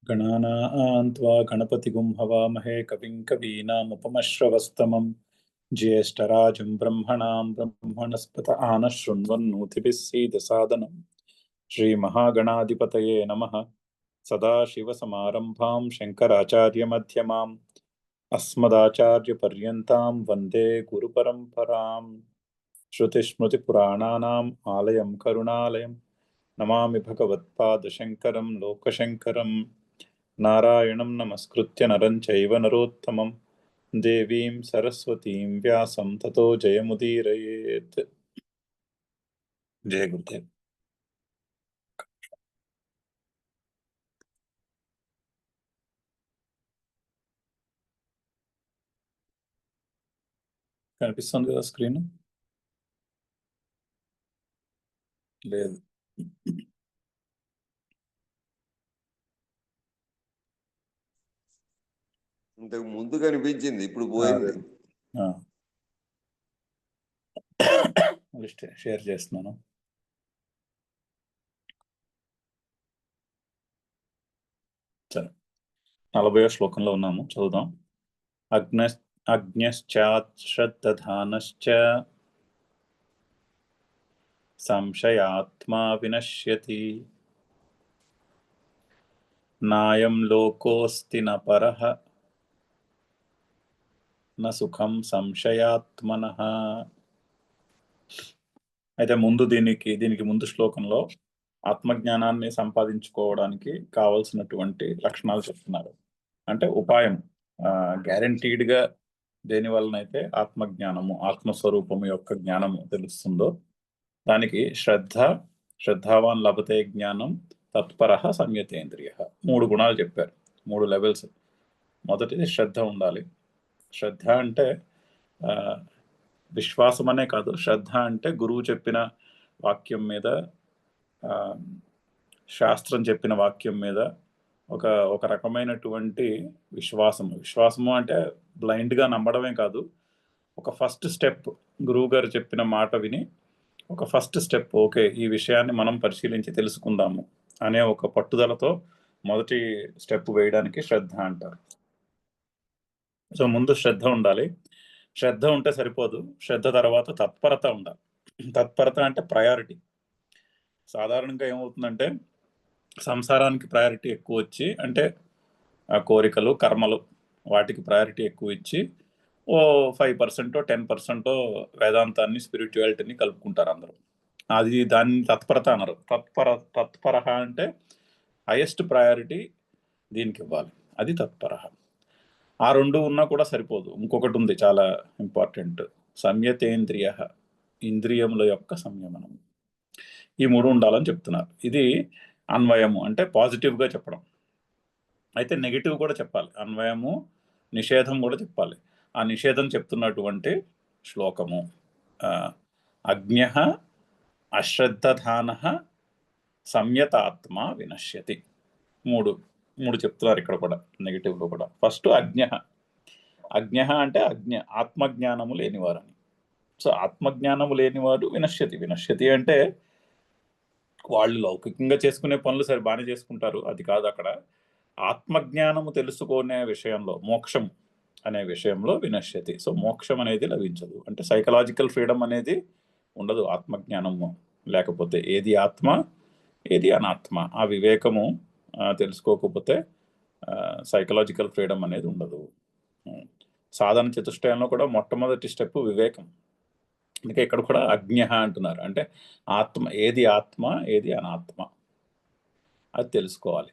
गणानां त्वा गणपतिगुं हवामहे कविं कवीनामुपमश्रवस्तमं ज्येष्ठराजं ब्रह्मणां ब्रह्मणस्पत आनः शृण्वन्नोतिभिः सीदसादनं श्रीमहागणाधिपतये नमः। सदाशिवसमारम्भां शङ्कराचार्यमध्यमाम् अस्मदाचार्यपर्यन्तां वन्दे गुरुपरम्पराम्। श्रुतिस्मृतिपुराणानाम् आलयं करुणालयं नमामि भगवत्पादशङ्करं लोकशङ्करम्। नारायणं नमस्कृत्य नरं चैव नरोत्तमं देवीं सरस्वतीं व्यासं ततो जयमुदीरयेत्। जय गुरुदेव। కనిపిస్తుంది కదా స్క్రీన్? లేదు. ఇంతకు ముందు కనిపించింది, ఇప్పుడు పోయింది. షేర్ చేస్తున్నాను. సరే, 40వ శ్లోకంలో ఉన్నాము, చదువుదాం. అగ్న్యశ్చాశ్రద్ధధానశ్చ సంశయాత్మా వినశ్యతి నాయం లోకోస్తి న పరః న సుఖం సంశయాత్మనః. అయితే ముందు దీనికి ముందు శ్లోకంలో ఆత్మజ్ఞానాన్ని సంపాదించుకోవడానికి కావలసినటువంటి లక్షణాలు చెప్తున్నారు. అంటే ఉపాయం, గ్యారంటీడ్గా దేని వలనైతే ఆత్మజ్ఞానము, ఆత్మస్వరూపము యొక్క జ్ఞానము తెలుస్తుందో దానికి శ్రద్ధావాన్ లభతే జ్ఞానం తత్పరః సంయతేంద్రియ. 3 గుణాలు చెప్పారు, 3 లెవెల్స్. మొదటిది శ్రద్ధ ఉండాలి. శ్రద్ధ అంటే విశ్వాసం అనే కాదు, శ్రద్ధ అంటే గురువు చెప్పిన వాక్యం మీద, శాస్త్రం చెప్పిన వాక్యం మీద ఒక రకమైనటువంటి విశ్వాసము అంటే బ్లైండ్గా నమ్మడమే కాదు, ఒక ఫస్ట్ స్టెప్. గురువు గారు చెప్పిన మాట విని ఒక ఫస్ట్ స్టెప్, ఓకే ఈ విషయాన్ని మనం పరిశీలించి తెలుసుకుందాము అనే ఒక పట్టుదలతో మొదటి స్టెప్ వేయడానికి శ్రద్ధ అంటారు. సో ముందు శ్రద్ధ ఉండాలి. శ్రద్ధ ఉంటే సరిపోదు, శ్రద్ధ తర్వాత తత్పరత ఉండాలి. తత్పరత అంటే ప్రయారిటీ. సాధారణంగా ఏమవుతుందంటే సంసారానికి ప్రయారిటీ ఎక్కువ వచ్చి, అంటే కోరికలు కర్మలు వాటికి ప్రయారిటీ ఎక్కువ ఇచ్చి 5% 10% వేదాంతాన్ని, స్పిరిచువాలిటీని కలుపుకుంటారు అందరూ. దాన్ని తత్పరత అన్నారు. తత్పర అంటే హైయెస్ట్ ప్రయారిటీ దీనికి ఇవ్వాలి, అది తత్పర. ఆ 2 ఉన్నా కూడా సరిపోదు, ఇంకొకటి ఉంది చాలా ఇంపార్టెంట్, సంయతేంద్రియ, ఇంద్రియముల యొక్క సంయమనం. ఈ 3 ఉండాలని చెప్తున్నారు. ఇది అన్వయము అంటే పాజిటివ్గా చెప్పడం. అయితే నెగిటివ్ కూడా చెప్పాలి, అన్వయము నిషేధం కూడా చెప్పాలి. ఆ నిషేధం చెప్తున్నటువంటి శ్లోకము అజ్ఞః అశ్రద్ధధానః సంయతాత్మ వినశ్యతి. 3 చెప్తున్నారు ఇక్కడ కూడా, నెగిటివ్లో కూడా. ఫస్ట్ అజ్ఞః అంటే ఆత్మజ్ఞానము లేనివారని. సో ఆత్మజ్ఞానము లేనివారు వినశ్యతి అంటే వాళ్ళు లౌకికంగా చేసుకునే పనులు సరే బాగానే చేసుకుంటారు, అది కాదు అక్కడ. ఆత్మజ్ఞానము తెలుసుకునే విషయంలో, మోక్షం అనే విషయంలో వినశ్యతి. సో మోక్షం అనేది లభించదు, అంటే సైకలాజికల్ ఫ్రీడమ్ అనేది ఉండదు ఆత్మజ్ఞానము లేకపోతే. ఏది ఆత్మ ఏది అనాత్మ, ఆ వివేకము తెలుసుకోకపోతే సైకలాజికల్ ఫ్రీడమ్ అనేది ఉండదు. సాధన చతుష్టయంలో కూడా మొట్టమొదటి స్టెప్ వివేకం. అందుకే ఇక్కడ కూడా అజ్ఞః అంటున్నారు, అంటే ఏది ఆత్మ ఏది అనాత్మ అది తెలుసుకోవాలి.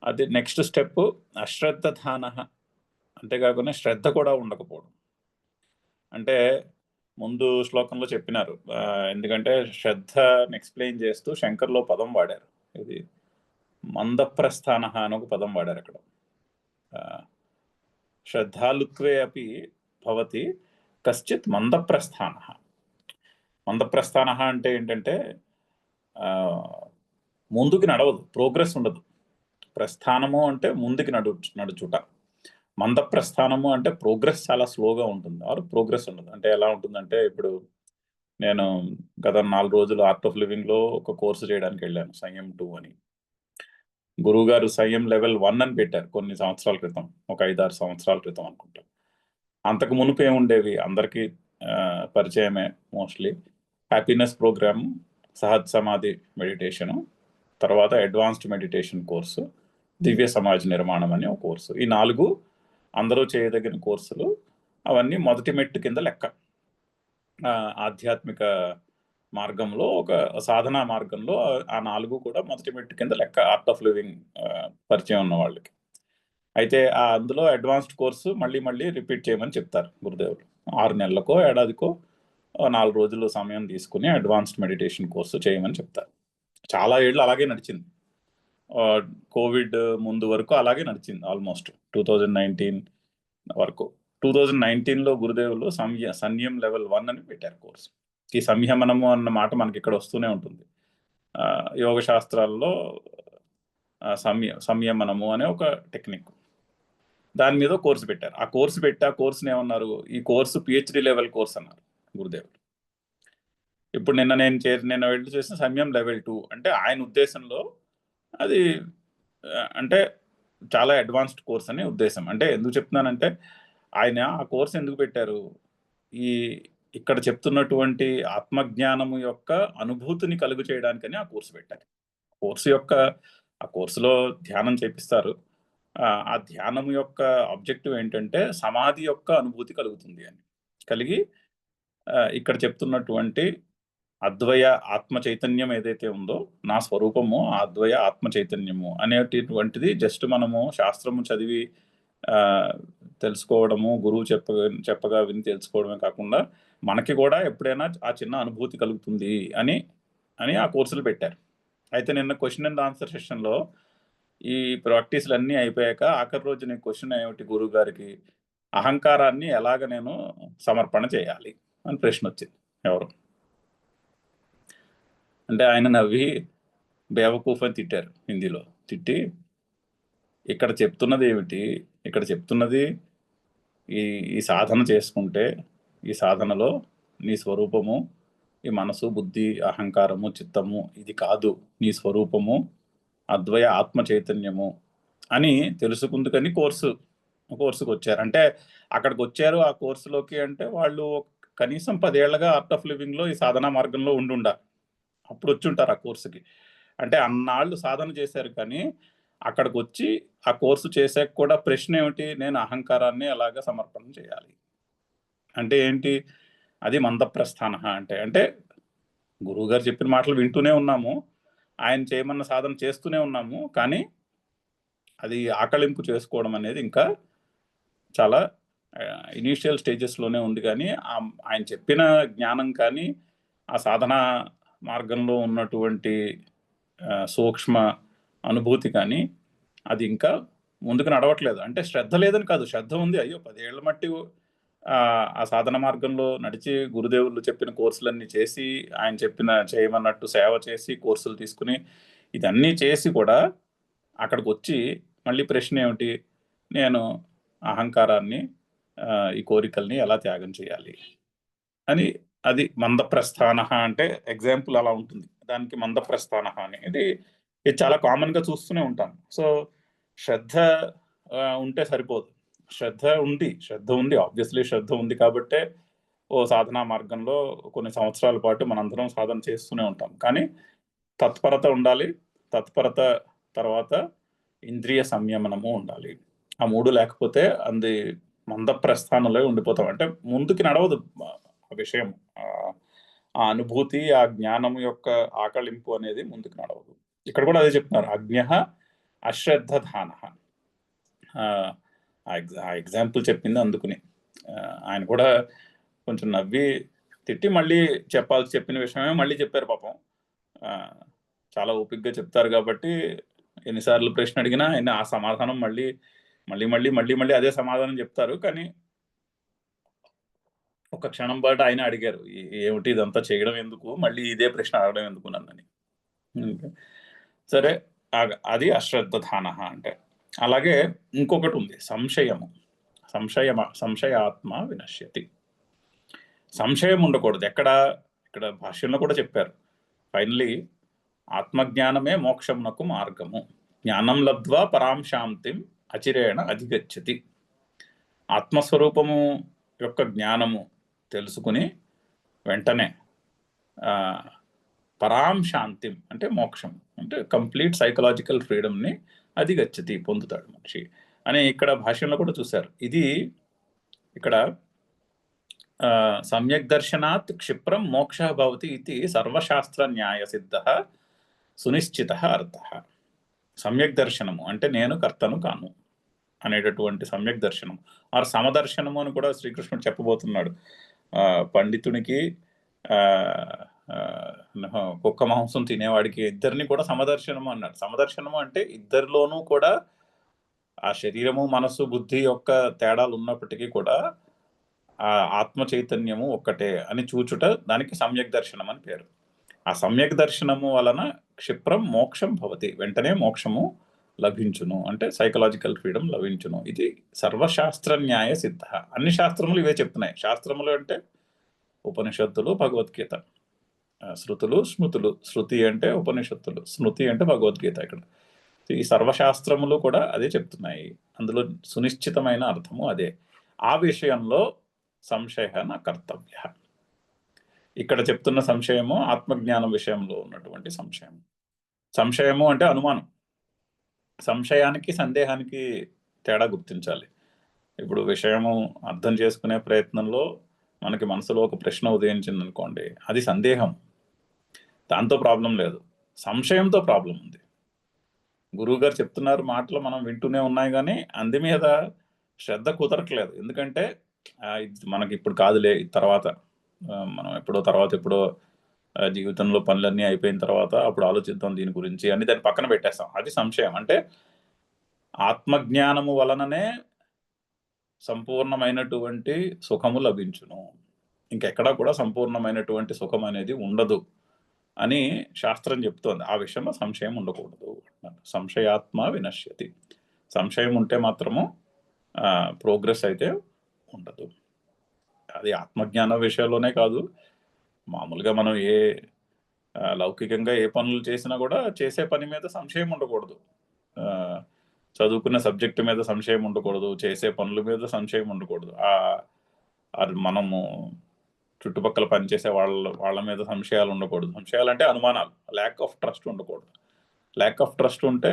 అది నెక్స్ట్ స్టెప్. అశ్రద్ధధానః, అంతేకాకుండా శ్రద్ధ కూడా ఉండకపోవడం. అంటే ముందు శ్లోకంలో చెప్పినారు, ఎందుకంటే శ్రద్ధని ఎక్స్ప్లెయిన్ చేస్తూ శంకర్లో పదం వాడారు, ఇది మందప్రస్థాన అని ఒక పదం వాడారు అక్కడ. శ్రద్ధాలుత్వే అపి భవతి కశ్చిత్ మందప్రస్థాన. మందప్రస్థాన అంటే ఏంటంటే ముందుకి నడవదు, ప్రోగ్రెస్ ఉండదు. ప్రస్థానము అంటే ముందుకి నడుచుట. మందప్రస్థానము అంటే ప్రోగ్రెస్ చాలా స్లోగా ఉంటుంది, ఆరు ప్రోగ్రెస్ ఉండదు. అంటే ఎలా ఉంటుందంటే, ఇప్పుడు నేను గత 4 రోజులు ఆర్ట్ ఆఫ్ లివింగ్లో ఒక కోర్సు చేయడానికి వెళ్ళాను, సంయమ్ 2 అని. గురువు గారు సంయం లెవెల్ 1 అని పెట్టారు కొన్ని సంవత్సరాల క్రితం, ఒక 5-6 సంవత్సరాల క్రితం అనుకుంటా. అంతకు మునుపు ఏముండేవి అందరికీ పరిచయమే మోస్ట్లీ. హ్యాపీనెస్ ప్రోగ్రామ్, సహజ్ సమాధి మెడిటేషను, తర్వాత అడ్వాన్స్డ్ మెడిటేషన్ కోర్సు, దివ్య సమాజ్ నిర్మాణం అనే ఒక కోర్సు. ఈ 4 అందరూ చేయదగిన కోర్సులు. అవన్నీ మొదటి మెట్టు కింద లెక్క. ఆధ్యాత్మిక మార్గంలో, ఒక సాధనా మార్గంలో ఆ 4 కూడా మొదటి మెట్టు కింద లెక్క, ఆర్ట్ ఆఫ్ లివింగ్ పరిచయం ఉన్న వాళ్ళకి. అయితే అందులో అడ్వాన్స్డ్ కోర్సు మళ్ళీ మళ్ళీ రిపీట్ చేయమని చెప్తారు గురుదేవులు. 6 నెలలకో ఏడాదికో 4 రోజులు సమయం తీసుకుని అడ్వాన్స్డ్ మెడిటేషన్ కోర్సు చేయమని చెప్తారు. చాలా ఏళ్ళు అలాగే నడిచింది. కోవిడ్ ముందు వరకు అలాగే నడిచింది. ఆల్మోస్ట్ 2019 వరకు. 2019లో గురుదేవులు సంయం లెవెల్ 1 అని పెట్టారు కోర్సు. ఈ సంయమనము అన్న మాట మనకి ఇక్కడ వస్తూనే ఉంటుంది. యోగ శాస్త్రాల్లో సంయమనము అనే ఒక టెక్నిక్. దాని మీద కోర్సు పెట్టారు. ఆ కోర్సుని ఏమన్నారు, ఈ కోర్సు పిహెచ్డి లెవెల్ కోర్స్ అన్నారు గురుదేవులు. ఇప్పుడు నిన్న వెళ్ళి చేసిన సంయం లెవెల్ 2 అంటే ఆయన ఉద్దేశంలో అది అంటే చాలా అడ్వాన్స్డ్ కోర్స్ అనే ఉద్దేశం. అంటే ఎందుకు చెప్తున్నానంటే, ఆయన ఆ కోర్స్ ఎందుకు పెట్టారు, ఇక్కడ చెప్తున్నటువంటి ఆత్మజ్ఞానము యొక్క అనుభూతిని కలుగు చేయడానికని ఆ కోర్సు పెట్టారు. ఆ కోర్సులో ధ్యానం చేపిస్తారు. ఆ ధ్యానం యొక్క ఆబ్జెక్టివ్ ఏంటంటే సమాధి యొక్క అనుభూతి కలుగుతుంది అని. కలిగి ఇక్కడ చెప్తున్నటువంటి అద్వయ ఆత్మ చైతన్యం ఏదైతే ఉందో, నా స్వరూపము అద్వయ ఆత్మ చైతన్యము అనేటువంటిది జస్ట్ మనము శాస్త్రము చదివి తెలుసుకోవడము, గురువు చెప్పగా విని తెలుసుకోవడమే కాకుండా మనకి కూడా ఎప్పుడైనా ఆ చిన్న అనుభూతి కలుగుతుంది అని ఆ కోర్సులు పెట్టారు. అయితే నిన్న క్వశ్చన్ అండ్ ఆన్సర్ సెషన్లో ఈ ప్రాక్టీసులు అన్నీ అయిపోయాక ఆఖరి రోజు నేను క్వశ్చన్ ఏమిటి గురువు గారికి, అహంకారాన్ని ఎలాగ నేను సమర్పణ చేయాలి అని ప్రశ్న వచ్చింది. ఎవరు అంటే ఆయన నవ్వి బేవకూఫ్ అని తిట్టారు హిందీలో. తిట్టి, ఇక్కడ చెప్తున్నది ఏమిటి, ఇక్కడ చెప్తున్నది ఈ సాధన చేసుకుంటే, ఈ సాధనలో నీ స్వరూపము ఈ మనసు, బుద్ధి, అహంకారము, చిత్తము ఇది కాదు, నీ స్వరూపము అద్వయ ఆత్మ చైతన్యము అని తెలుసుకుందుకని కోర్సుకు వచ్చారు. అంటే అక్కడికి వచ్చారు ఆ కోర్సులోకి అంటే వాళ్ళు కనీసం 10 ఏళ్లుగా ఆర్ట్ ఆఫ్ లివింగ్ లో ఈ సాధనా మార్గంలో ఉండాలి. అప్పుడు వచ్చి ఉంటారు ఆ కోర్సుకి. అంటే అన్నాళ్ళు సాధన చేశారు, కానీ అక్కడికి వచ్చి ఆ కోర్సు చేసాక కూడా ప్రశ్న ఏమిటి, నేను అహంకారాన్ని ఎలాగ సమర్పణ చేయాలి అంటే ఏంటి, అది మందప్రస్థాన అంటే గురువు గారు చెప్పిన మాటలు వింటూనే ఉన్నాము, ఆయన చేయమన్న సాధన చేస్తూనే ఉన్నాము, కానీ అది ఆకలింపు చేసుకోవడం అనేది ఇంకా చాలా ఇనీషియల్ స్టేజెస్లోనే ఉంది. కానీ ఆయన చెప్పిన జ్ఞానం కానీ ఆ సాధనా మార్గంలో ఉన్నటువంటి సూక్ష్మ అనుభూతి కానీ అది ఇంకా ముందుకు నడవట్లేదు. అంటే శ్రద్ధ లేదని కాదు, శ్రద్ధ ఉంది. అయ్యో 10 ఏళ్ల మట్టి ఆ సాధన మార్గంలో నడిచి గురుదేవులు చెప్పిన కోర్సులన్నీ చేసి, ఆయన చేయమన్నట్టు సేవ చేసి, కోర్సులు తీసుకుని ఇదన్నీ చేసి కూడా అక్కడికి వచ్చి మళ్ళీ ప్రశ్న ఏమిటి, నేను అహంకారాన్ని ఈ కోరికల్ని ఎలా త్యాగం చేయాలి అని. అది మందప్రస్థాన అంటే ఎగ్జాంపుల్ అలా ఉంటుంది. దానికి మందప్రస్థాన అనేది ఇది చాలా కామన్ గా చూస్తూనే ఉంటాం. సో శ్రద్ధ ఉంటే సరిపోదు, శ్రద్ధ ఉంది ఆబ్వియస్లీ శ్రద్ధ ఉంది కాబట్టే సాధనా మార్గంలో కొన్ని సంవత్సరాల పాటు మనందరం సాధన చేస్తూనే ఉంటాం. కానీ తత్పరత ఉండాలి. తత్పరత తర్వాత ఇంద్రియ సంయమనము ఉండాలి. ఆ 3 లేకపోతే అంది మందప్రస్థానంలో ఉండిపోతాం. అంటే ముందుకి నడవదు ఆ విషయం, ఆ అనుభూతి, ఆ జ్ఞానం యొక్క ఆకలింపు అనేది ముందుకు నడవదు. ఇక్కడ కూడా అదే చెప్తున్నారు, అజ్ఞః అశ్రద్ధధానః. ఆ ఎగ్జాంపుల్ చెప్పింది అందుకుని ఆయన కూడా కొంచెం నవ్వి తిట్టి మళ్ళీ చెప్పిన విషయమే మళ్ళీ చెప్పారు. పాపం చాలా ఓపికగా చెప్తారు కాబట్టి ఎన్నిసార్లు ప్రశ్న అడిగినా ఆయన ఆ సమాధానం మళ్ళీ అదే సమాధానం చెప్తారు. కానీ ఒక క్షణం పాటు ఆయన అడిగారు, ఏమిటి ఇదంతా చేయడం ఎందుకు, మళ్ళీ ఇదే ప్రశ్న అడగడం ఎందుకు నన్నని. సరే, అది అశ్రద్ధధాన అంటే. అలాగే ఇంకొకటి ఉంది, సంశయాత్మ వినశ్యతి. సంశయం ఉండకూడదు. ఇక్కడ భాష్యంలో కూడా చెప్పారు, ఫైనలీ ఆత్మజ్ఞానమే మోక్షమునకు మార్గము. జ్ఞానం లబ్ధ్వా పరాం శాంతిం అచిరేణ అధిగచ్చతి. ఆత్మస్వరూపము యొక్క జ్ఞానము తెలుసుకుని వెంటనే పరాం శాంతిం అంటే మోక్షం, అంటే కంప్లీట్ సైకలాజికల్ ఫ్రీడమ్ని అధిగచ్చతి పొందుతాడు మనిషి అని ఇక్కడ భాష్యంలో కూడా చూశారు. ఇది ఇక్కడ సమ్యక్ దర్శనాత్ క్షిప్రం మోక్ష భవతి ఇది సర్వశాస్త్ర న్యాయ సిద్ధ సునిశ్చిత అర్థ. సమ్యక్ దర్శనము అంటే నేను కర్తను కాను అనేటటువంటి సమ్యక్ దర్శనం, ఆర్ సమదర్శనము అని కూడా శ్రీకృష్ణుడు చెప్పబోతున్నాడు. పండితునికి కుక్క మాంసం తినేవాడికి ఇద్దరిని కూడా సమదర్శనము అన్నాడు. సమదర్శనము అంటే ఇద్దరిలోనూ కూడా ఆ శరీరము మనస్సు బుద్ధి యొక్క తేడాలు ఉన్నప్పటికీ కూడా ఆ ఆత్మ చైతన్యము ఒక్కటే అని చూచుట దానికి సమ్యక్ దర్శనం అని పేరు. ఆ సమ్యక్ దర్శనము వలన క్షిప్రం మోక్షం భవతి, వెంటనే మోక్షము లభించును, అంటే సైకలాజికల్ ఫ్రీడమ్ లభించును. ఇది సర్వశాస్త్ర న్యాయ సిద్ధ. అన్ని శాస్త్రములు ఇవే చెప్తున్నాయి. శాస్త్రములు అంటే ఉపనిషత్తులు, భగవద్గీత, శృతులు, స్మృతులు. శృతి అంటే ఉపనిషత్తులు, స్మృతి అంటే భగవద్గీత. ఇక్కడ ఈ సర్వశాస్త్రములు కూడా అదే చెప్తున్నాయి. అందులో సునిశ్చితమైన అర్థము అదే. ఆ విషయంలో సంశయ న కర్తవ్య. ఇక్కడ చెప్తున్న సంశయము ఆత్మజ్ఞానం విషయంలో ఉన్నటువంటి సంశయం. సంశయము అంటే అనుమానం. సంశయానికి సందేహానికి తేడా గుర్తించాలి. ఇప్పుడు విషయము అర్థం చేసుకునే ప్రయత్నంలో మనకి మనసులో ఒక ప్రశ్న ఉదయించింది అనుకోండి, అది సందేహం, దాంతో ప్రాబ్లం లేదు. సంశయంతో ప్రాబ్లం ఉంది. గురువుగారు చెప్తున్నారు మాటలు మనం వింటూనే ఉన్నాయి, కానీ అంది మీద శ్రద్ధ కుదరట్లేదు. ఎందుకంటే మనకి ఇప్పుడు కాదులే, తర్వాత మనం ఎప్పుడో జీవితంలో పనులన్నీ అయిపోయిన తర్వాత అప్పుడు ఆలోచిద్దాం దీని గురించి అని దాన్ని పక్కన పెట్టేస్తాం. అది సంశయం. అంటే ఆత్మజ్ఞానము వలననే సంపూర్ణమైనటువంటి సుఖము లభించును, ఇంకెక్కడా కూడా సంపూర్ణమైనటువంటి సుఖం అనేది ఉండదు అని శాస్త్రం చెప్తోంది. ఆ విషయంలో సంశయం ఉండకూడదు. సంశయాత్మ వినశ్యతి. సంశయం ఉంటే మాత్రము ప్రోగ్రెస్ అయితే ఉండదు. అది ఆత్మజ్ఞానం విషయంలోనే కాదు, మామూలుగా మనం లౌకికంగా ఏ పనులు చేసినా కూడా చేసే పని మీద సంశయం ఉండకూడదు. చదువుకున్న సబ్జెక్టు మీద సంశయం ఉండకూడదు, చేసే పనుల మీద సంశయం ఉండకూడదు. అది మనము చుట్టుపక్కల పనిచేసే వాళ్ళ మీద సంశయాలు ఉండకూడదు. సంశయాలు అంటే అనుమానాలు, ల్యాక్ ఆఫ్ ట్రస్ట్ ఉండకూడదు. ల్యాక్ ఆఫ్ ట్రస్ట్ ఉంటే,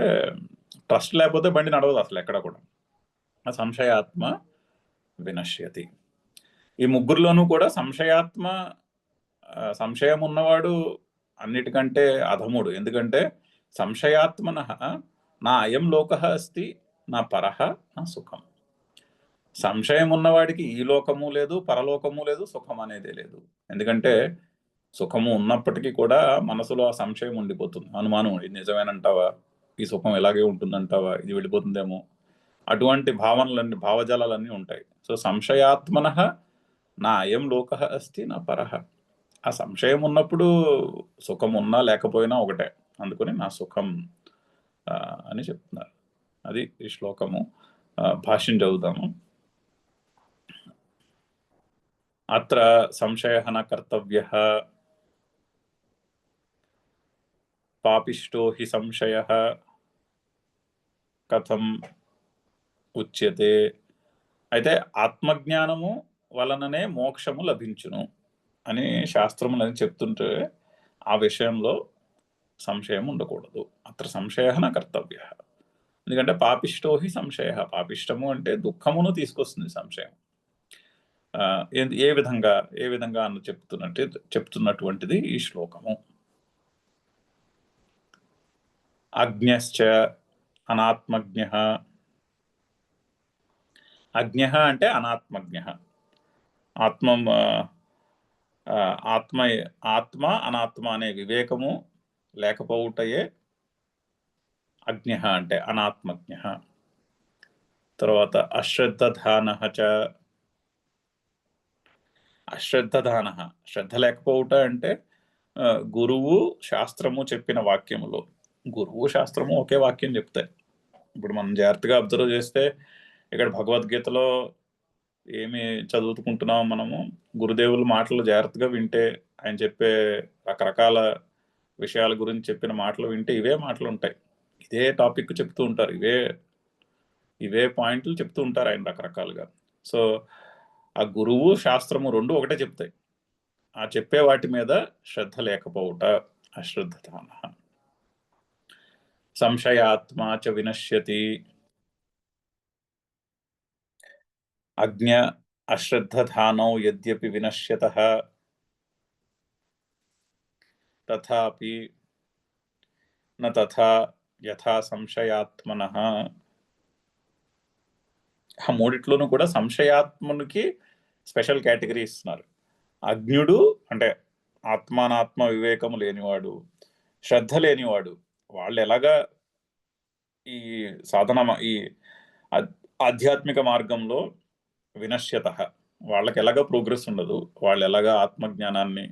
ట్రస్ట్ లేకపోతే బండి నడవదు అసలు ఎక్కడ కూడా. సంశయాత్మ వినశ్యతి. ఈ ముగ్గురులోనూ కూడా సంశయం ఉన్నవాడు అన్నిటికంటే అధముడు. ఎందుకంటే సంశయాత్మన నా అయం లోక అస్తి నా పరహ నా సుఖం. సంశయం ఉన్నవాడికి ఈ లోకము లేదు, పరలోకము లేదు, సుఖం అనేదే లేదు. ఎందుకంటే సుఖము ఉన్నప్పటికీ కూడా మనసులో ఆ సంశయం ఉండిపోతుంది, అనుమానం. ఇది నిజమేనంటావా, ఈ సుఖం ఇలాగే ఉంటుందంటావా, ఇది వెళ్ళిపోతుందేమో, అటువంటి భావజాలన్నీ ఉంటాయి. సో సంశయాత్మన నా అయం లోక అస్తి నా పరహ. ఆ సంశయం ఉన్నప్పుడు సుఖం ఉన్నా లేకపోయినా ఒకటే, అందుకని నా సుఖం అని చెప్తున్నారు. అది ఈ శ్లోకము. భాష్యం చదువుతాము. అత్ర సంశయః న కర్తవ్యః పాపిష్టో హి సంశయః కథం ఉచ్యతే. అయితే ఆత్మజ్ఞానము వలననే మోక్షము లభించును అని శాస్త్రములని చెప్తుంటే ఆ విషయంలో సంశయం ఉండకూడదు. అత్ర సంశయః న కర్తవ్యః. ఎందుకంటే పాపిష్టో హి సంశయః. పాపిష్టము అంటే దుఃఖమును తీసుకొస్తుంది సంశయం. ఏ విధంగా అన్న చెప్తున్నటువంటిది ఈ శ్లోకము. అజ్ఞశ్చ అనాత్మజ్ఞః. అజ్ఞః అంటే అనాత్మజ్ఞః. ఆత్మ అనాత్మ అనే వివేకము లేకపోవుటయే అజ్ఞః అంటే అనాత్మజ్ఞః. తర్వాత అశ్రద్ధధానః చ. అశ్రద్ధధానః, శ్రద్ధ లేకపోవుట అంటే గురువు శాస్త్రము చెప్పిన వాక్యములో, గురువు శాస్త్రము ఒకే వాక్యం చెప్తాయి. ఇప్పుడు మనం జాగ్రత్తగా అబ్జర్వ్ చేస్తే ఇక్కడ భగవద్గీతలో ఏమి చదువుకుంటున్నాం మనము, గురుదేవుల మాటలు జాగ్రత్తగా వింటే, ఆయన చెప్పే రకరకాల విషయాల గురించి చెప్పిన మాటలు వింటే ఇవే మాటలు ఉంటాయి. ఇదే టాపిక్ చెప్తూ ఉంటారు, ఇవే పాయింట్లు చెప్తూ ఉంటారు ఆయన రకరకాలుగా. సో ఆ గురువు శాస్త్రము రెండు ఒకటే చెప్తాయి. ఆ చెప్పే వాటి మీద శ్రద్ధ లేకపోవుట అశ్రద్ధతాన. సంశయాత్మా చ వినశ్యతి. అజ్ఞ అశ్రద్ధధానౌ యద్యపి వినశ్యతః తథాపి న తథా యథా సంశయాత్మనః. ఆ మూడిట్లోనూ కూడా సంశయాత్మనికి స్పెషల్ కేటగిరీ ఇస్తున్నారు. అజ్ఞుడు అంటే ఆత్మానాత్మ వివేకము లేనివాడు, శ్రద్ధ లేనివాడు, వాళ్ళు ఎలాగా ఈ సాధన ఈ ఆధ్యాత్మిక మార్గంలో వినశ్యత, వాళ్ళకి ఎలాగా ప్రోగ్రెస్ ఉండదు, వాళ్ళు ఎలాగా ఆత్మజ్ఞానాన్ని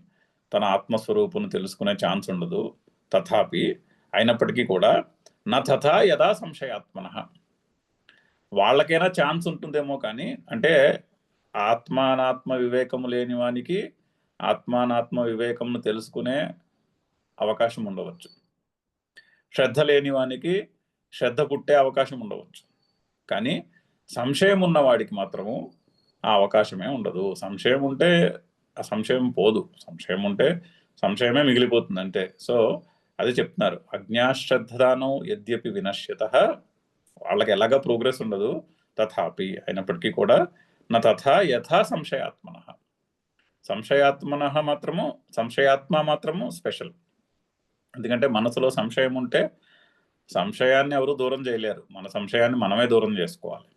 తన ఆత్మస్వరూపును తెలుసుకునే ఛాన్స్ ఉండదు. తథాపి అయినప్పటికీ కూడా నా తథా యథా సంశయాత్మన, వాళ్ళకైనా ఛాన్స్ ఉంటుందేమో కానీ, అంటే ఆత్మానాత్మ వివేకము లేని వానికి ఆత్మానాత్మ వివేకమును తెలుసుకునే అవకాశం ఉండవచ్చు, శ్రద్ధ లేని వానికి శ్రద్ధ పుట్టే అవకాశం ఉండవచ్చు. కానీ సంశయం ఉన్నవాడికి మాత్రము ఆ అవకాశమే ఉండదు. సంశయం ఉంటే ఆ సంశయం పోదు, సంశయం ఉంటే సంశయమే మిగిలిపోతుంది అంతే. సో అది చెప్తున్నారు, అజ్ఞాశ్రద్ధానం యద్యపి వినశ్యతః, వాళ్ళకి ఎలాగా ప్రోగ్రెస్ ఉండదు. తథాపి అయినప్పటికీ కూడా నా తథా యథా సంశయాత్మనః, సంశయాత్మనః మాత్రము, సంశయాత్మ మాత్రము స్పెషల్. ఎందుకంటే మనసులో సంశయం ఉంటే సంశయాన్ని ఎవరు దూరం చేయలేరు, మన సంశయాన్ని మనమే దూరం చేసుకోవాలి.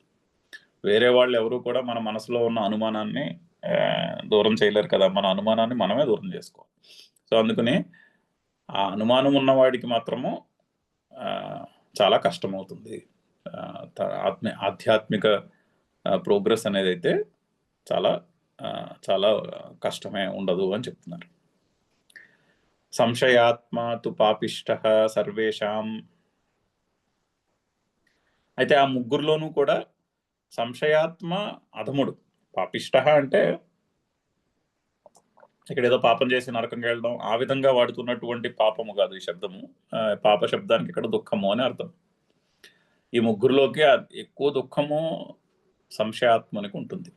వేరే వాళ్ళు ఎవరు కూడా మన మనసులో ఉన్న అనుమానాన్ని దూరం చేయలేరు కదా, మన అనుమానాన్ని మనమే దూరం చేసుకోవాలి. సో అందుకని ఆ అనుమానం ఉన్నవాడికి మాత్రము చాలా కష్టమవుతుంది. ఆధ్యాత్మిక ప్రోగ్రెస్ అనేది అయితే చాలా చాలా కష్టమే, ఉండదు అని చెప్తున్నారు. సంశయాత్మ తు పాపిష్ట సర్వేషాం. అయితే ఆ ముగ్గురులోనూ కూడా సంశయాత్మ అధముడు. పాపిష్ట అంటే ఇక్కడ ఏదో పాపం చేసి నరకంకి వెళ్ళడం ఆ విధంగా వాడుతున్నటువంటి పాపము కాదు ఈ శబ్దము. పాప శబ్దానికి ఇక్కడ దుఃఖము అని అర్థం. ఈ ముగ్గురులోకి ఎక్కువ దుఃఖము సంశయాత్మనికి ఉంటుంది.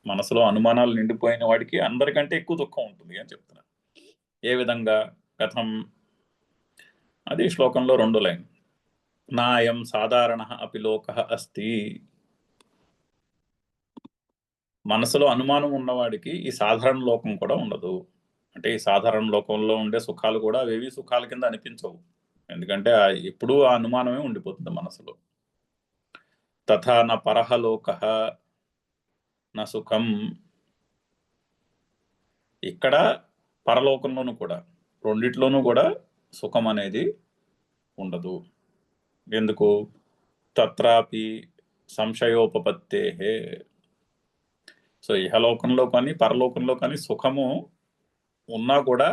మనసులో అనుమానాలు నిండిపోయిన వాడికి అందరికంటే ఎక్కువ దుఃఖం ఉంటుంది అని చెప్తున్నారు. ఏ విధంగా, కథం, అది శ్లోకంలో 2 లైన్. నాయం సాధారణ అపి లోకః అస్తి. మనసులో అనుమానం ఉన్నవాడికి ఈ సాధారణ లోకం కూడా ఉండదు. అంటే ఈ సాధారణ లోకంలో ఉండే సుఖాలు కూడా అవేవి సుఖాల కింద అనిపించవు, ఎందుకంటే ఎప్పుడూ ఆ అనుమానమే ఉండిపోతుంది మనసులో. తథా న పరః లోకః న సుఖం. ఇక్కడ పరలోకంలోనూ కూడా, రెండిట్లోనూ కూడా సుఖం అనేది ఉండదు. ఎందుకు? తత్రాపి సంశయోపపత్తేహే. సో ఇహలోకంలో కానీ పరలోకంలో కానీ సుఖము ఉన్నా కూడా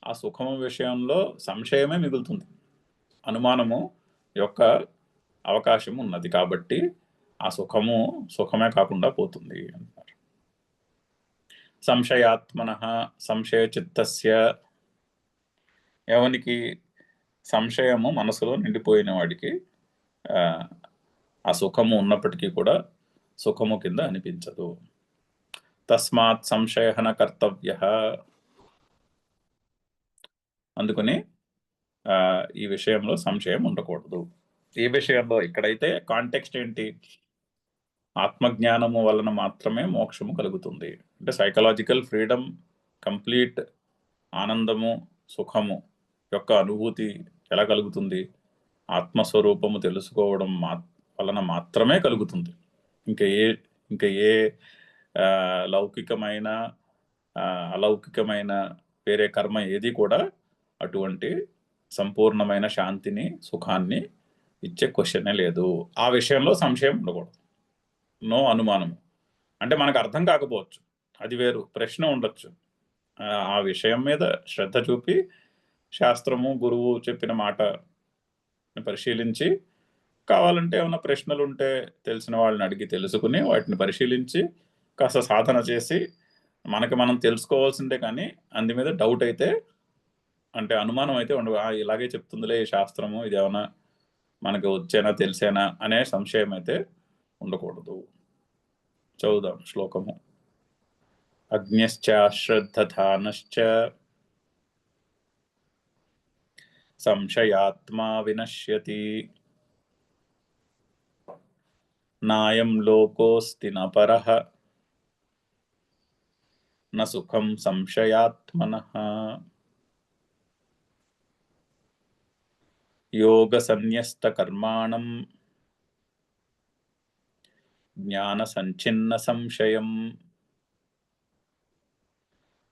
ఆ సుఖము విషయంలో సంశయమే మిగులుతుంది, అనుమానము యొక్క అవకాశం ఉన్నది. కాబట్టి ఆ సుఖమే కాకుండా పోతుంది అంటారు. సంశయాత్మనః సంశయచిత్తస్య. ఎవనికి సంశయము మనసులో నిండిపోయిన వాడికి ఆ సుఖము ఉన్నప్పటికీ కూడా సుఖము కింద అనిపించదు. తస్మాత్ సంశయః న కర్తవ్యః. అందుకని ఈ విషయంలో సంశయం ఉండకూడదు. ఈ విషయంలో ఇక్కడైతే కాంటెక్స్ట్ ఏంటి? ఆత్మజ్ఞానము వలన మాత్రమే మోక్షము కలుగుతుంది. అంటే సైకలాజికల్ ఫ్రీడమ్, కంప్లీట్ ఆనందము, సుఖము యొక్క అనుభూతి ఎలా కలుగుతుంది? ఆత్మస్వరూపము తెలుసుకోవడం వలన మాత్రమే కలుగుతుంది. ఇంకా ఏ లౌకికమైన అలౌకికమైన వేరే కర్మ ఏది కూడా అటువంటి సంపూర్ణమైన శాంతిని, సుఖాన్ని ఇచ్చే క్వశ్చనే లేదు. ఆ విషయంలో సంశయం ఉండకూడదు, నో అనుమానము. అంటే మనకు అర్థం కాకపోవచ్చు, అది వేరు, ప్రశ్న ఉండొచ్చు. ఆ విషయం మీద శ్రద్ధ చూపి శాస్త్రము, గురువు చెప్పిన మాట పరిశీలించి, కావాలంటే ఏమైనా ప్రశ్నలు ఉంటే తెలిసిన వాళ్ళని అడిగి తెలుసుకుని వాటిని పరిశీలించి కాస్త సాధన చేసి మనకి మనం తెలుసుకోవాల్సిందే. కానీ అందు మీద డౌట్ అయితే, అంటే అనుమానం అయితే ఉండదు. ఇలాగే చెప్తుందిలే ఈ శాస్త్రము, ఇది ఏమైనా మనకు వచ్చేనా తెలిసేనా అనే సంశయం అయితే ఉండకూడదు. చదువుదాం శ్లోకము. అజ్ఞశ్చ శ్రద్ధధానశ్చ సంశయాత్మా వినశ్యతి నాయం లోకోస్తి న పరః న సుఖం సంశయాత్మనః. యోగ సన్యస్త కర్మాణం జ్ఞాన సంచిన్న సంశయం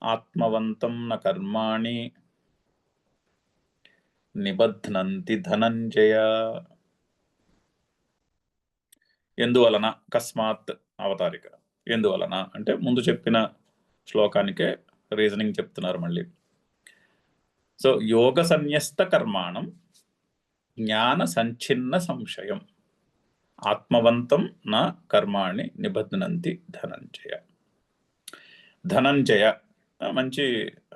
ఆత్మవంతం న కర్మాణి నిబధ్నంతి ధనంజయ. ఎందువలన, కస్మాత్ అవతారిక. ఎందువలన అంటే ముందు చెప్పిన శ్లోకానికే రీజనింగ్ చెప్తున్నారు మళ్ళీ. సో యోగ సన్యస్త కర్మాణం జ్ఞాన సంచిన్న సంశయం ఆత్మవంతం నా కర్మాణి నిబధ్నంతి ధనంజయ. ధనంజయ మంచి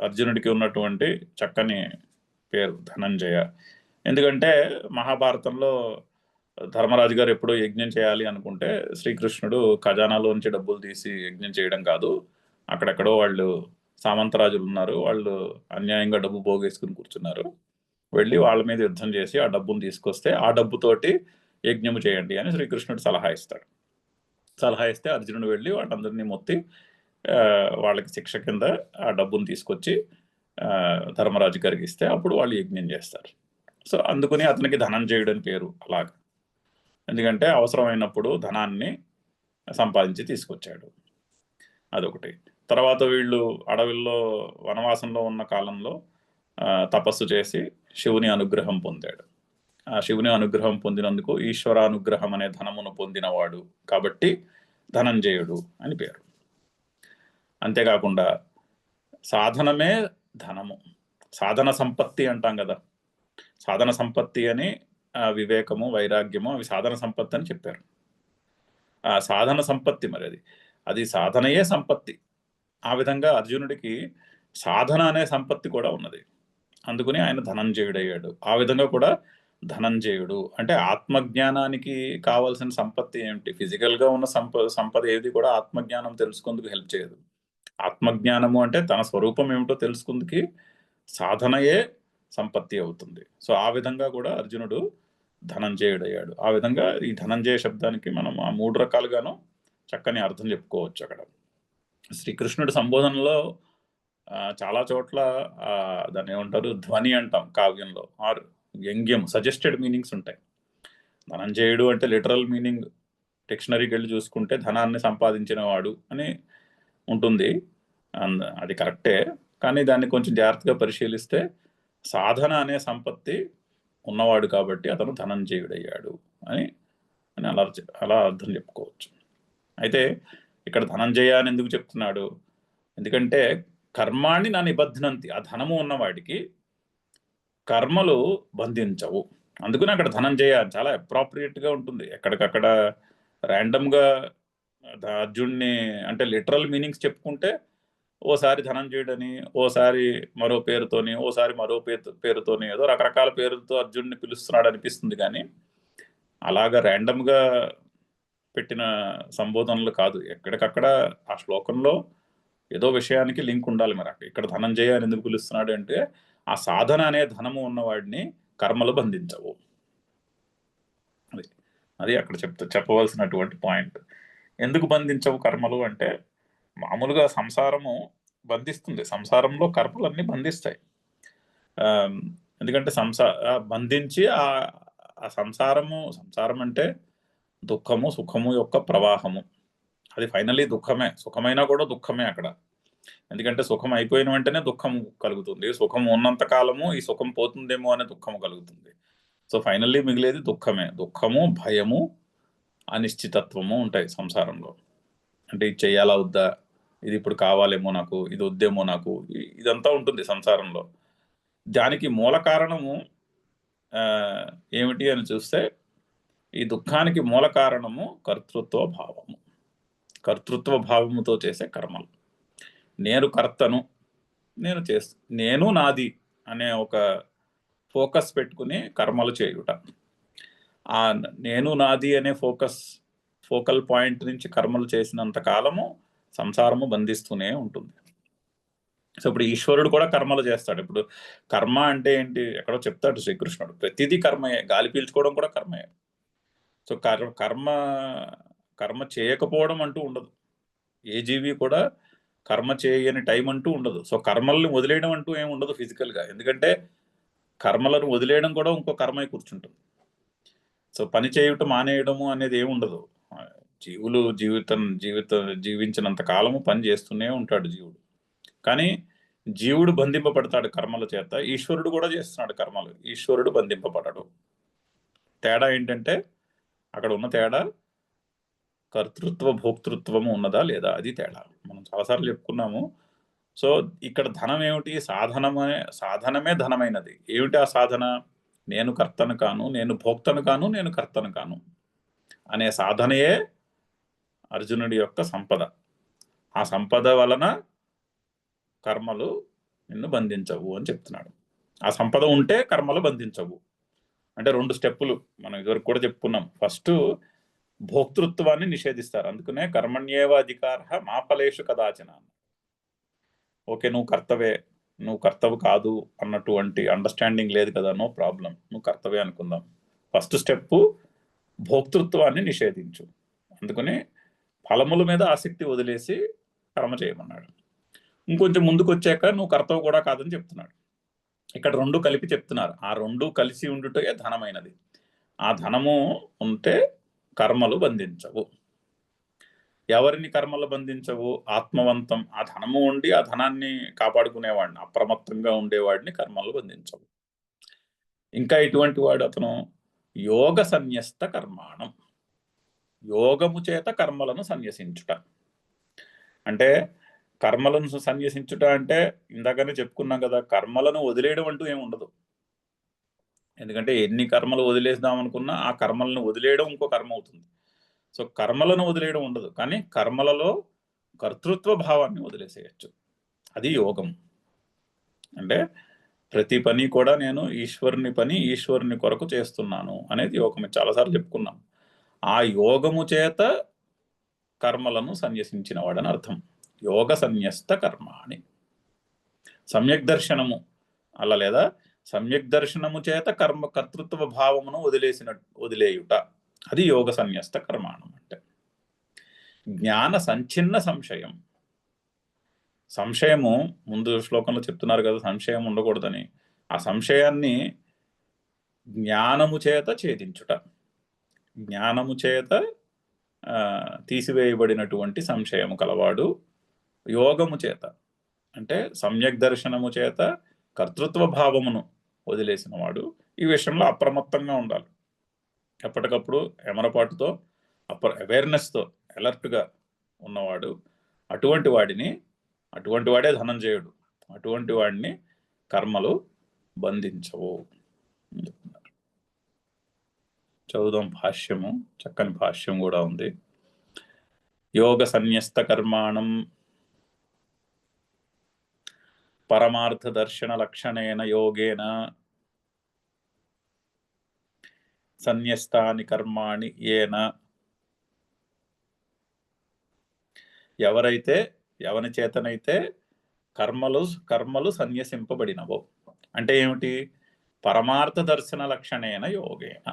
అర్జునుడికి ఉన్నటువంటి చక్కని పేరు ధనంజయ. ఎందుకంటే మహాభారతంలో ధర్మరాజు గారు ఎప్పుడో యజ్ఞం చేయాలి అనుకుంటే శ్రీకృష్ణుడు ఖజానాలోంచి డబ్బులు తీసి యజ్ఞం చేయడం కాదు, అక్కడెక్కడో వాళ్ళు సామంతరాజులు ఉన్నారు, వాళ్ళు అన్యాయంగా డబ్బు పోగేసుకుని కూర్చున్నారు, వెళ్ళి వాళ్ళ మీద యుద్ధం చేసి ఆ డబ్బును తీసుకొస్తే ఆ డబ్బుతోటి యజ్ఞము చేయండి అని శ్రీకృష్ణుడు సలహా ఇస్తాడు. సలహా ఇస్తే అర్జునుడు వెళ్ళి వాళ్ళందరినీ మొత్తి వాళ్ళకి శిక్ష కింద ఆ డబ్బును తీసుకొచ్చి ధర్మరాజు గారికి ఇస్తే అప్పుడు వాళ్ళు యజ్ఞం చేస్తారు. సో అందుకని అతనికి ధనంజయుడు అని పేరు అలాగ. ఎందుకంటే అవసరమైనప్పుడు ధనాన్ని సంపాదించి తీసుకొచ్చాడు. అదొకటి. తర్వాత వీళ్ళు అడవుల్లో వనవాసంలో ఉన్న కాలంలో తపస్సు చేసి శివుని అనుగ్రహం పొందాడు. ఆ శివుని అనుగ్రహం పొందినందుకు ఈశ్వరానుగ్రహం అనే ధనమును పొందినవాడు కాబట్టి ధనంజయుడు అని పేరు. అంతేకాకుండా సాధనమే ధనము, సాధన సంపత్తి అంటాం కదా, సాధన సంపత్తి అని వివేకము వైరాగ్యము అవి సాధన సంపత్తి అని చెప్పారు. ఆ సాధన సంపత్తి మరి అది సాధనయే సంపత్తి. ఆ విధంగా అర్జునుడికి సాధన అనే సంపత్తి కూడా ఉన్నది, అందుకని ఆయన ధనంజయుడు అయ్యాడు. ఆ విధంగా కూడా ధనంజయుడు అంటే ఆత్మజ్ఞానానికి కావాల్సిన సంపత్తి ఏమిటి? ఫిజికల్గా ఉన్న సంపద ఏది కూడా ఆత్మజ్ఞానం తెలుసుకుందుకు హెల్ప్ చేయదు. ఆత్మజ్ఞానము అంటే తన స్వరూపం ఏమిటో తెలుసుకుందుకి సాధనయే సంపత్తి అవుతుంది. సో ఆ విధంగా కూడా అర్జునుడు ధనంజయుడు అయ్యాడు. ఆ విధంగా ఈ ధనంజయ శబ్దానికి మనం ఆ 3 రకాలుగాను చక్కని అర్థం చెప్పుకోవచ్చు. అక్కడ శ్రీకృష్ణుడి సంబోధనలో చాలా చోట్ల దాన్ని ఏమంటారు ధ్వని అంటాం కావ్యంలో, ఆర్ వ్యంగ్యం, సజెస్టెడ్ మీనింగ్స్ ఉంటాయి. ధనంజయుడు అంటే లిటరల్ మీనింగ్ డిక్షనరీకి వెళ్ళి చూసుకుంటే ధనాన్ని సంపాదించిన వాడు అని ఉంటుంది, అది కరెక్టే. కానీ దాన్ని కొంచెం జాగ్రత్తగా పరిశీలిస్తే సాధన అనే సంపత్తి ఉన్నవాడు కాబట్టి అతను ధనంజయుడయ్యాడు అని అలా అర్థం చెప్పుకోవచ్చు. అయితే ఇక్కడ ధనంజయ అని ఎందుకు చెప్తున్నాడు? ఎందుకంటే కర్మాణి నా నిబధ్నంతి, ఆ ధనము ఉన్నవాడికి కర్మలు బంధించవు. అందుకని అక్కడ ధనంజయ చాలా అప్రాప్రియేట్గా ఉంటుంది. ఎక్కడికక్కడ ర్యాండమ్గా అర్జున్ని అంటే లిటరల్ మీనింగ్స్ చెప్పుకుంటే ఓసారి ధనంజయుడని, ఓసారి మరో పేరుతోని, ఓసారి మరో పేరుతోని, ఏదో రకరకాల పేరులతో అర్జున్ని పిలుస్తున్నాడు అనిపిస్తుంది. కానీ అలాగా ర్యాండమ్గా పెట్టిన సంబోధనలు కాదు. ఎక్కడికక్కడ ఆ శ్లోకంలో ఏదో విషయానికి లింక్ ఉండాలి. మరి ఇక్కడ ధనంజయ అని ఎందుకు పిలుస్తున్నాడు అంటే ఆ సాధన అనే ధనము ఉన్నవాడిని కర్మలు బంధించవు. అది అక్కడ చెప్పవలసినటువంటి పాయింట్. ఎందుకు బంధించవు కర్మలు అంటే మామూలుగా సంసారము బంధిస్తుంది, సంసారంలో కర్మలన్నీ బంధిస్తాయి. ఎందుకంటే బంధించి ఆ సంసారం అంటే దుఃఖము సుఖము యొక్క ప్రవాహము. అది ఫైనల్లీ దుఃఖమే, సుఖమైనా కూడా దుఃఖమే అక్కడ. ఎందుకంటే సుఖం అయిపోయిన వెంటనే దుఃఖం కలుగుతుంది, సుఖం ఉన్నంత కాలము ఈ సుఖం పోతుందేమో అనే దుఃఖము కలుగుతుంది. సో ఫైనల్లీ మిగిలేది దుఃఖమే. దుఃఖము, భయము, అనిశ్చితత్వము ఉంటాయి సంసారంలో. అంటే ఇది చెయ్యాలా వద్దా, ఇది ఇప్పుడు కావాలేమో నాకు, ఇది వద్దేమో నాకు, ఇదంతా ఉంటుంది సంసారంలో. దానికి మూల కారణము ఏమిటి అని చూస్తే ఈ దుఃఖానికి మూల కారణము కర్తృత్వ భావము. కర్తృత్వ భావముతో చేసే కర్మలు. నేను కర్తను, నేను నాది అనే ఒక ఫోకస్ పెట్టుకుని కర్మలు చేయుట. ఆ నేను నాది అనే ఫోకల్ పాయింట్ నుంచి కర్మలు చేసినంత కాలము సంసారము బంధిస్తూనే ఉంటుంది. సో ఇప్పుడు ఈశ్వరుడు కూడా కర్మలు చేస్తాడు. ఇప్పుడు కర్మ అంటే ఏంటి, ఎక్కడో చెప్తాడు శ్రీకృష్ణుడు, ప్రతిదీ కర్మయే, గాలి పీల్చుకోవడం కూడా కర్మయే. సో కర్మ చేయకపోవడం అంటూ ఉండదు. ఏ జీవి కూడా కర్మ చేయని టైం అంటూ ఉండదు. సో కర్మల్ని వదిలేయడం అంటూ ఏమి ఉండదు ఫిజికల్గా, ఎందుకంటే కర్మలను వదిలేయడం కూడా ఇంకో కర్మై కూర్చుంటుంది. సో పని చేయుట మానేయడము అనేది ఏమి ఉండదు. జీవులు జీవించినంత కాలము పని చేస్తూనే ఉంటాడు జీవుడు. కానీ జీవుడు బంధింపబడతాడు కర్మల చేత, ఈశ్వరుడు కూడా చేస్తున్నాడు కర్మలు, ఈశ్వరుడు బంధింపబడడు. తేడా ఏంటంటే అక్కడ ఉన్న తేడా కర్తృత్వ భోక్తృత్వము ఉన్నదా లేదా, అది తేడా. మనం చాలాసార్లు చెప్పుకున్నాము. సో ఇక్కడ ధనం ఏమిటి, సాధనమే ధనమైనది. ఏమిటి ఆ సాధన, నేను కర్తను కాను, నేను భోక్తను కాను, నేను కర్తను కాను అనే సాధనయే అర్జునుడి యొక్క సంపద. ఆ సంపద వలన కర్మలు నిన్ను బంధించవు అని చెప్తున్నాడు. ఆ సంపద ఉంటే కర్మలు బంధించవు. అంటే 2 స్టెప్పులు మనం ఇదివరకు కూడా చెప్పుకున్నాం. ఫస్ట్ భోక్తృత్వాన్ని నిషేధిస్తారు, అందుకనే కర్మణ్యేవ అధికార మా ఫలేషు కదాచన. ఓకే, నువ్వు కర్తవు కాదు అన్నటువంటి అండర్స్టాండింగ్ లేదు కదా, నో ప్రాబ్లం, నువ్వు కర్తవే అనుకుందాం. ఫస్ట్ స్టెప్ భోక్తృత్వాన్ని నిషేధించు, అందుకని ఫలముల మీద ఆసక్తి వదిలేసి కర్మ చేయమన్నాడు. ఇంకొంచెం ముందుకు వచ్చాక నువ్వు కర్తవు కూడా కాదని చెప్తున్నాడు. ఇక్కడ 2 కలిపి చెప్తున్నారు. ఆ 2 కలిసి ఉండుటే ధనమైనది. ఆ ధనము ఉంటే కర్మలు బంధించవు. ఎవరిని కర్మలు బంధించవు, ఆత్మవంతం ఆ ధనము ఉండి ఆ ధనాన్ని కాపాడుకునేవాడిని, అప్రమత్తంగా ఉండేవాడిని కర్మలు బంధించవు. ఇంకా ఇటువంటి వాడు అతను యోగ సన్యస్త కర్మాణం, యోగము చేత కర్మలను సన్యసించుట. అంటే కర్మలను సన్యసించుట అంటే ఇందాకనే చెప్పుకున్నాం కదా, కర్మలను వదిలేయడం అంటూ ఏమి ఉండదు. ఎందుకంటే ఎన్ని కర్మలు వదిలేద్దాం అనుకున్నా ఆ కర్మలను వదిలేయడం ఇంకో కర్మ అవుతుంది. సో కర్మలను వదిలేయడం ఉండదు, కానీ కర్మలలో కర్తృత్వ భావాన్ని వదిలేసేయచ్చు. అది యోగం. అంటే ప్రతి పని కూడా నేను ఈశ్వరుని కొరకు చేస్తున్నాను అనేది యోగం. చాలాసార్లు చెప్పుకున్నాం. ఆ యోగము చేత కర్మలను సన్యసించిన వాడని అర్థం. యోగ సన్యస్త కర్మాణి. సమ్యక్ దర్శనము అలా, లేదా సమ్యక్ దర్శనము చేత కర్తృత్వ భావమును వదిలేయుట, అది యోగ సన్యస్త కర్మాణం. అంటే జ్ఞాన సంచిన్న సంశయము ముందు శ్లోకంలో చెప్తున్నారు కదా, సంశయం ఉండకూడదని. ఆ సంశయాన్ని జ్ఞానము చేత ఛేదించుట, జ్ఞానము చేత తీసివేయబడినటువంటి సంశయము కలవాడు యోగము చేత, అంటే సమ్యక్ దర్శనము చేత కర్తృత్వ భావమును వదిలేసిన వాడు ఈ విషయంలో అప్రమత్తంగా ఉండాలి. ఎప్పటికప్పుడు ఎమరపాటుతో అవేర్నెస్తో అలర్ట్గా ఉన్నవాడు, అటువంటి వాడే ధనంజయుడు. అటువంటి వాడిని కర్మలు బంధించవు. చదువుదాం భాష్యము, చక్కని భాష్యం కూడా ఉంది. యోగ సన్యస్త కర్మాణం పరమార్థ దర్శన లక్షణేన యోగేన సన్యస్తాని కర్మాణి ఏన. ఎవని చేతనైతే కర్మలు సన్యసింపబడినవో, అంటే ఏమిటి, పరమార్థ దర్శన లక్షణేన యోగేన.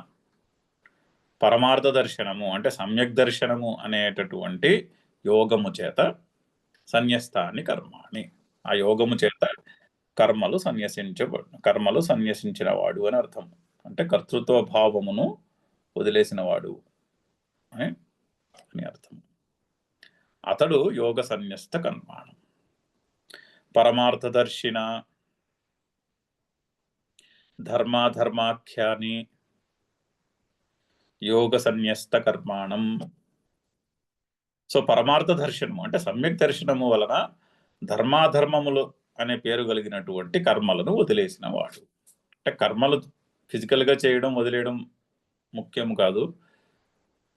పరమార్థ దర్శనము అంటే సమ్యక్ దర్శనము అనేటటువంటి యోగము చేత సన్యస్తాని కర్మాణి, ఆ యోగము చేత కర్మలు సన్యసించిన వాడు అని అర్థం. అంటే కర్తృత్వ భావమును వదిలేసిన వాడు అని అర్థం. అతడు యోగ సన్యస్త కర్మాణం. పరమార్థదర్శిన ధర్మాఖ్యాని యోగ సన్యస్త కర్మాణం. సో పరమార్థ దర్శనము అంటే సమ్యక్ దర్శనము వలన ధర్మాధర్మములు అనే పేరు కలిగినటువంటి కర్మలను వదిలేసిన వాడు. అంటే కర్మలు ఫిజికల్గా చేయడం వదిలేయడం ముఖ్యము కాదు,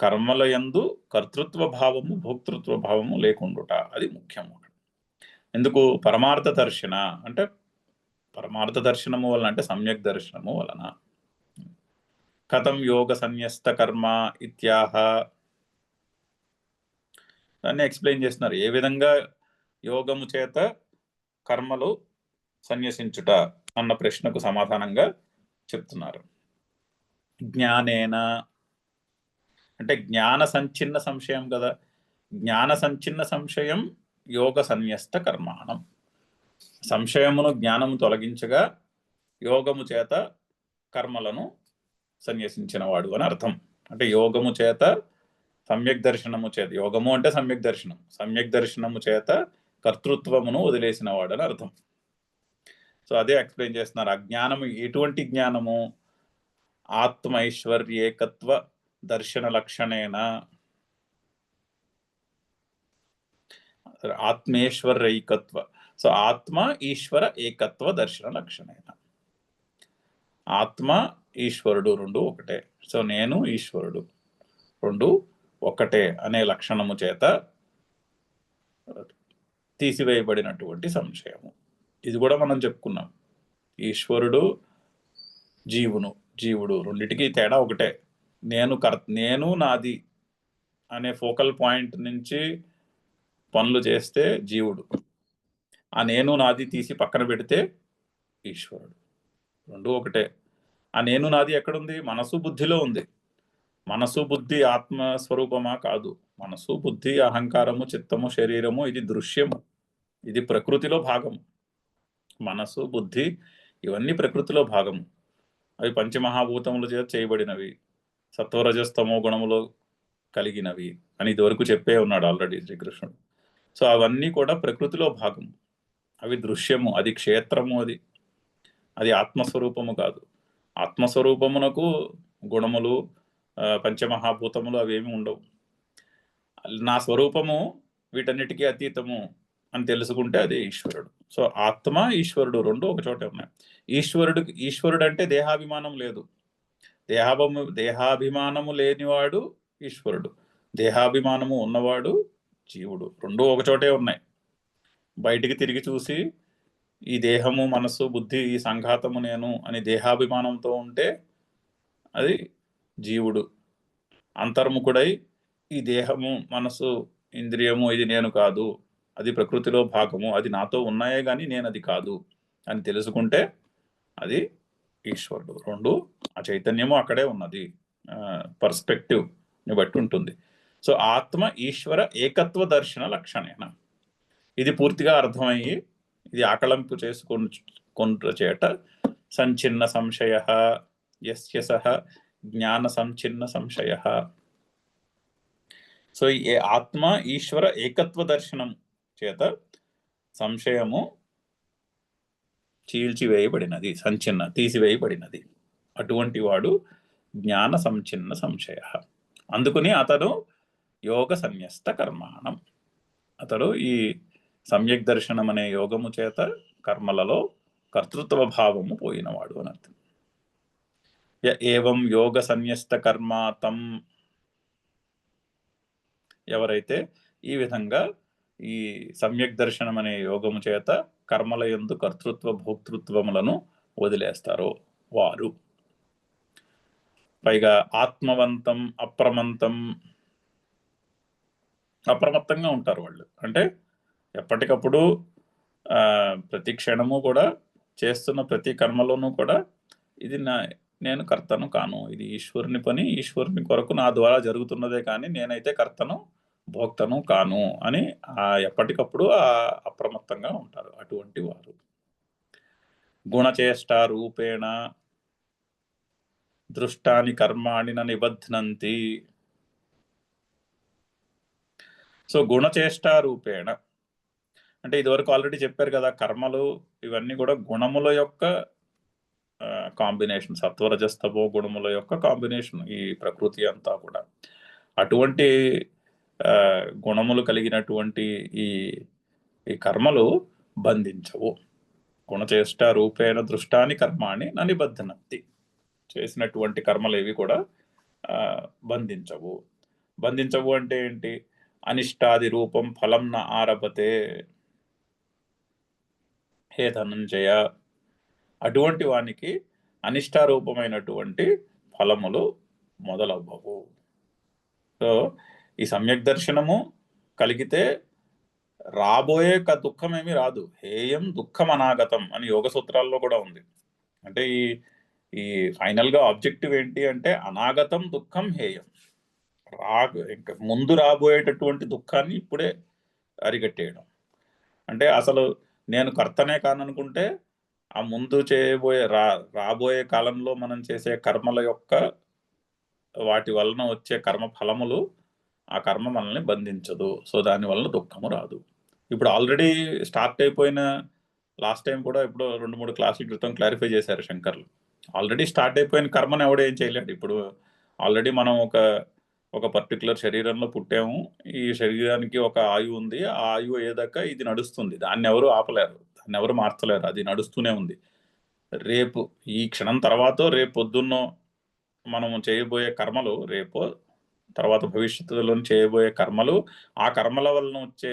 కర్మల యందు కర్తృత్వ భావము భోక్తృత్వ భావము లేకుండుట, అది ముఖ్యము. ఎందుకు పరమార్థ దర్శన అంటే, పరమార్థ దర్శనము వలన అంటే సమ్యక్ దర్శనము వలన. కథం యోగ సన్యస్త కర్మ ఇత్యాహ. దాన్ని ఎక్స్ప్లెయిన్ చేస్తున్నారు. ఏ విధంగా యోగము చేత కర్మలు సన్యసించుట అన్న ప్రశ్నకు సమాధానంగా చెప్తున్నారు. జ్ఞానేన అంటే జ్ఞాన సంచిన్న సంశయం కదా. జ్ఞాన సంచిన్న సంశయం యోగ సన్యస్త కర్మాణం. సంశయమును జ్ఞానము తొలగించగా యోగము చేత కర్మలను సన్యసించిన వాడు అని అర్థం. అంటే యోగము చేత సమ్యక్ దర్శనము చేత, యోగము అంటే సమ్యక్ దర్శనం, సమ్యక్ దర్శనము చేత కర్తృత్వమును వదిలేసిన వాడు అని అర్థం. సో అదే ఎక్స్ప్లెయిన్ చేస్తున్నారు. అజ్ఞానము ఎటువంటి జ్ఞానము? ఆత్మైశ్వర్యేకత్వ దర్శన లక్షణేన, ఆత్మేశ్వరైకత్వ. సో ఆత్మ ఈశ్వర ఏకత్వ దర్శన లక్షణేన. ఆత్మ ఈశ్వరుడు రెండు ఒకటే. సో నేను ఈశ్వరుడు రెండు ఒకటే అనే లక్షణము చేత తీసివేయబడినటువంటి సంశయము. ఇది కూడా మనం చెప్పుకున్నాం. ఈశ్వరుడు జీవుడు రెండిటికి తేడా ఒకటే. నేను నాది అనే ఫోకల్ పాయింట్ నుంచి పనులు చేస్తే జీవుడు, ఆ నేను నాది తీసి పక్కన పెడితే ఈశ్వరుడు. రెండు ఒకటే. ఆ నేను నాది ఎక్కడుంది? మనసు బుద్ధిలో ఉంది. మనసు బుద్ధి ఆత్మస్వరూపమా? కాదు. మనసు బుద్ధి అహంకారము చిత్తము శరీరము ఇది దృశ్యము, ఇది ప్రకృతిలో భాగము. మనసు బుద్ధి ఇవన్నీ ప్రకృతిలో భాగము. అవి పంచమహాభూతముల చేత చేయబడినవి, సత్వరజస్తమో గుణములో కలిగినవి అని ఇదివరకు చెప్పే ఉన్నాడు ఆల్రెడీ శ్రీకృష్ణుడు. సో అవన్నీ కూడా ప్రకృతిలో భాగము, అవి దృశ్యము, అది క్షేత్రము, అది ఆత్మస్వరూపము కాదు. ఆత్మస్వరూపమునకు గుణములు పంచమహాభూతములు అవేమి ఉండవు. నా స్వరూపము వీటన్నిటికీ అతీతము అని తెలుసుకుంటే అది ఈశ్వరుడు. సో ఆత్మ ఈశ్వరుడు రెండు ఒక చోటే ఉన్నాయి. ఈశ్వరుడు అంటే దేహాభిమానం లేదు. దేహాభిమానము లేనివాడు ఈశ్వరుడు, దేహాభిమానము ఉన్నవాడు జీవుడు. రెండు ఒక చోటే ఉన్నాయి. బయటికి తిరిగి చూసి ఈ దేహము మనస్సు బుద్ధి ఈ సంఘాతము నేను అని దేహాభిమానంతో ఉంటే అది జీవుడు. అంతర్ముఖుడై ఈ దేహము మనస్సు ఇంద్రియము ఇది నేను కాదు, అది ప్రకృతిలో భాగము, అది నాతో ఉన్నాయే కానీ నేను అది కాదు అని తెలుసుకుంటే అది ఈశ్వరుడు. రెండు ఆ చైతన్యము అక్కడే ఉన్నది. పర్స్పెక్టివ్ని బట్టి ఉంటుంది. సో ఆత్మ ఈశ్వర ఏకత్వ దర్శన లక్షణేన. ఇది పూర్తిగా అర్థమయ్యి ఇది ఆకళంపు చేసుకుంటూ చేట సంచిన్న సంశయ యస్య సహ జ్ఞాన సంచిన్న సంశయ. సో ఈ ఆత్మ ఈశ్వర ఏకత్వ దర్శనం చేత సంశయము చీల్చివేయబడినది, తీసివేయబడినది. అటువంటి వాడు జ్ఞాన సంచిన్న సంశయ. అందుకుని అతడు యోగ సన్యస్త కర్మాణం. అతడు ఈ సమ్యక్ దర్శనం అనే యోగము చేత కర్మలలో కర్తృత్వ భావము పోయినవాడు అని అర్థం. ఏవం యోగ సన్యస్త కర్మాతం, ఎవరైతే ఈ విధంగా ఈ సమ్యక్ దర్శనం అనే యోగము చేత కర్మల యందు కర్తృత్వ భోక్తృత్వములను వదిలేస్తారో వారు. పైగా ఆత్మవంతం అప్రమత్తంగా ఉంటారు వాళ్ళు. అంటే ఎప్పటికప్పుడు ప్రతి క్షణము కూడా చేస్తున్న ప్రతి కర్మలోనూ కూడా ఇది నేను కర్తను కాను, ఇది ఈశ్వరుని పని, ఈశ్వరుని కొరకు నా ద్వారా జరుగుతున్నదే కానీ నేనైతే కర్తను భోక్తను కాను అని ఎప్పటికప్పుడు అప్రమత్తంగా ఉంటారు అటువంటి వారు. గుణచేష్ట రూపేణ దృష్టాని కర్మాణి నిబధ్నంతి. సో గుణచేష్ట రూపేణ అంటే ఇదివరకు ఆల్రెడీ చెప్పారు కదా, కర్మలు ఇవన్నీ కూడా గుణముల యొక్క కాంబినేషన్, సత్వరజస్తమో గుణముల యొక్క కాంబినేషన్ ఈ ప్రకృతి అంతా కూడా. అటువంటి గుణములు కలిగినటువంటి ఈ కర్మలు బంధించవు. గుణచేష్ట రూపేణ దృష్టాని కర్మాణి నిబధ్నంతి. చేసినటువంటి కర్మలు ఏవి కూడా బంధించవు అంటే ఏంటి? అనిష్టాది రూపం ఫలం న ఆరభతే హే ధనంజయ. అటువంటి వానికి అనిష్టారూపమైనటువంటి ఫలములు మొదలవ్వవు. సో ఈ సమ్యక్ దర్శనము కలిగితే రాబోయే దుఃఖం ఏమీ రాదు. హేయం దుఃఖం అనాగతం అని యోగ సూత్రాల్లో కూడా ఉంది. అంటే ఈ ఈ ఫైనల్ గా ఆబ్జెక్టివ్ ఏంటి అంటే అనాగతం దుఃఖం హేయం. ఇంకా ముందు రాబోయేటటువంటి దుఃఖాన్ని ఇప్పుడే అరికట్టేయడం. అంటే అసలు నేను కర్తనే కాననుకుంటే ఆ ముందు చేయబోయే రాబోయే కాలంలో మనం చేసే కర్మల యొక్క వాటి వలన వచ్చే కర్మ ఫలములు ఆ కర్మ మనల్ని బంధించదు. సో దాని వలన దుఃఖము రాదు. ఇప్పుడు ఆల్రెడీ స్టార్ట్ అయిపోయిన లాస్ట్ టైం కూడా ఇప్పుడు 2-3 క్లాసుల క్రితం క్లారిఫై చేశారు శంకర్లు. ఆల్రెడీ స్టార్ట్ అయిపోయిన కర్మను ఎవడు ఏం చేయలేడు. ఇప్పుడు ఆల్రెడీ మనం ఒక పర్టికులర్ శరీరంలో పుట్టాము. ఈ శరీరానికి ఒక ఆయువు ఉంది. ఆ ఆయువు ఏదాకా ఇది నడుస్తుంది. దాన్ని ఎవరు ఆపలేరు, దాన్ని ఎవరు మార్చలేరు. అది నడుస్తూనే ఉంది. రేపు ఈ క్షణం తర్వాత రేపు పొద్దున్నో మనము చేయబోయే కర్మలు, రేపో తర్వాత భవిష్యత్తులో చేయబోయే కర్మలు, ఆ కర్మల వలన వచ్చే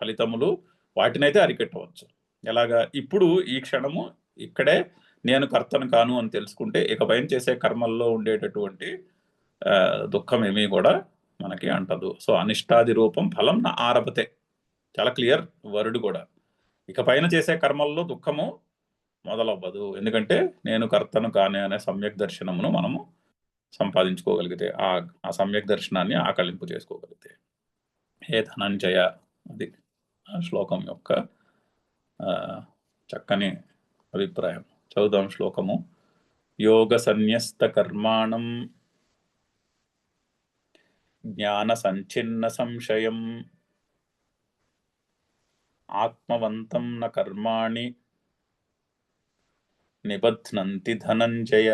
ఫలితములు వాటినైతే అరికట్టవచ్చు. ఎలాగా? ఇప్పుడు ఈ క్షణము ఇక్కడే నేను కర్తను కాను అని తెలుసుకుంటే ఇకపైన చేసే కర్మల్లో ఉండేటటువంటి దుఃఖం ఏమీ కూడా మనకి అంటదు. సో అనిష్టాది రూపం ఫలం నా ఆరభతే, చాలా క్లియర్ వర్డ్ కూడా. ఇకపైన చేసే కర్మల్లో దుఃఖము మొదలవ్వదు. ఎందుకంటే నేను కర్తను కానే అనే సమ్యక్ దర్శనమును మనము సంపాదించుకోగలిగితే, ఆ సమ్యక్ దర్శనాన్ని ఆకలింపు చేసుకోగలిగితే. హే ధనంజయ, అది శ్లోకం యొక్క చక్కని అభిప్రాయం. చదువుదాం శ్లోకము. యోగ సన్యస్త కర్మాణం జ్ఞాన సంచిన్న సంశయం ఆత్మవంతం న కర్మాణి నిబధ్నంతి ధనంజయ.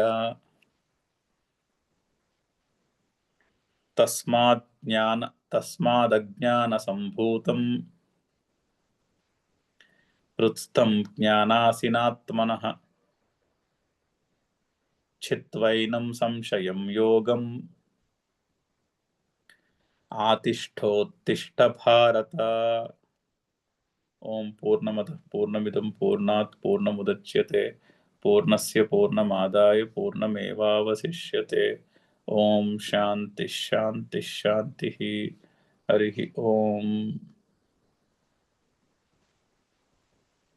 తస్మాదజ్ఞాన సంభూతం హృత్స్థం జ్ఞానాసినాత్మనః చిత్వైనం సంశయం యోగం ఆతిష్ఠోత్తిష్ఠ భారత. ఓం పూర్ణమదః పూర్ణమిదం పూర్ణాత్ పూర్ణముదచ్యతే పూర్ణస్య పూర్ణమాదాయ పూర్ణమేవావశిష్యతే. ఓం శాంతి శాంతి శాంతి. హరి ఓం.